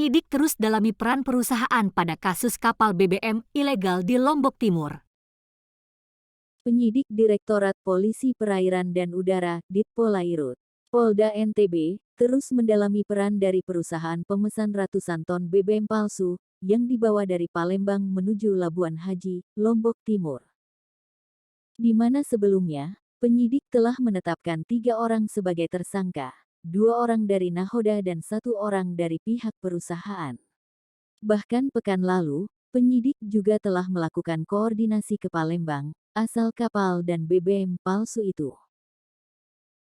Penyidik terus dalami peran perusahaan pada kasus kapal BBM ilegal di Lombok Timur. Penyidik Direktorat Polisi Perairan dan Udara, Ditpolairut, Polda NTB, terus mendalami peran dari perusahaan pemesan ratusan ton BBM palsu, yang dibawa dari Palembang menuju Labuan Haji, Lombok Timur. Di mana sebelumnya, penyidik telah menetapkan 3 orang sebagai tersangka, 2 orang dari nahoda dan 1 orang dari pihak perusahaan. Bahkan pekan lalu, penyidik juga telah melakukan koordinasi ke Palembang, asal kapal dan BBM palsu itu.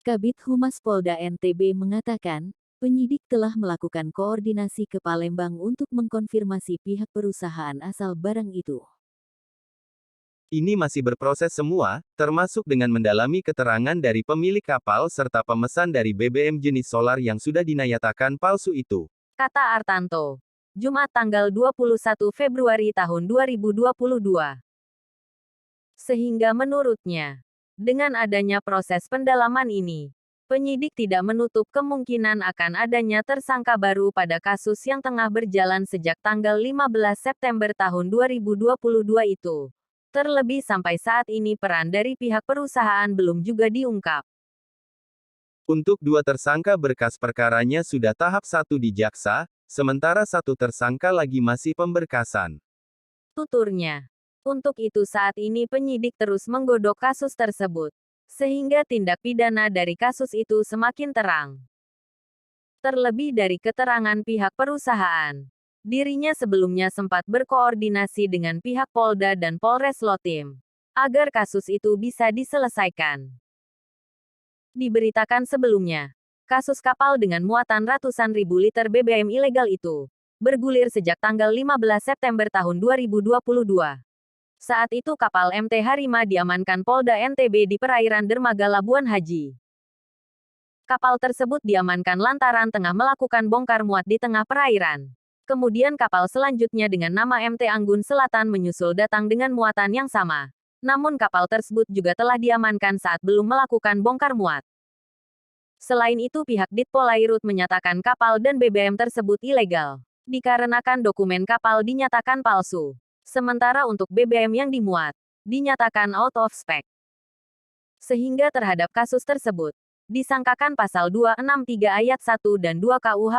Kabid Humas Polda NTB mengatakan, penyidik telah melakukan koordinasi ke Palembang untuk mengkonfirmasi pihak perusahaan asal barang itu. Ini masih berproses semua, termasuk dengan mendalami keterangan dari pemilik kapal serta pemesan dari BBM jenis solar yang sudah dinyatakan palsu itu, kata Artanto. Jumat tanggal 21 Februari tahun 2022. Sehingga menurutnya, dengan adanya proses pendalaman ini, penyidik tidak menutup kemungkinan akan adanya tersangka baru pada kasus yang tengah berjalan sejak tanggal 15 September tahun 2022 itu. Terlebih sampai saat ini peran dari pihak perusahaan belum juga diungkap. Untuk 2 tersangka berkas perkaranya sudah tahap 1 di jaksa, sementara 1 tersangka lagi masih pemberkasan, tuturnya. Untuk itu saat ini penyidik terus menggodok kasus tersebut, sehingga tindak pidana dari kasus itu semakin terang. Terlebih dari keterangan pihak perusahaan, dirinya sebelumnya sempat berkoordinasi dengan pihak Polda dan Polres Lotim, agar kasus itu bisa diselesaikan. Diberitakan sebelumnya, kasus kapal dengan muatan ratusan ribu liter BBM ilegal itu, bergulir sejak tanggal 15 September tahun 2022. Saat itu kapal MT Harima diamankan Polda NTB di perairan dermaga Labuan Haji. Kapal tersebut diamankan lantaran tengah melakukan bongkar muat di tengah perairan. Kemudian kapal selanjutnya dengan nama MT Anggun Selatan menyusul datang dengan muatan yang sama. Namun kapal tersebut juga telah diamankan saat belum melakukan bongkar muat. Selain itu pihak Ditpolairut menyatakan kapal dan BBM tersebut ilegal, dikarenakan dokumen kapal dinyatakan palsu. Sementara untuk BBM yang dimuat, dinyatakan out of spec. Sehingga terhadap kasus tersebut, disangkakan pasal 263 ayat 1 dan 2 KUH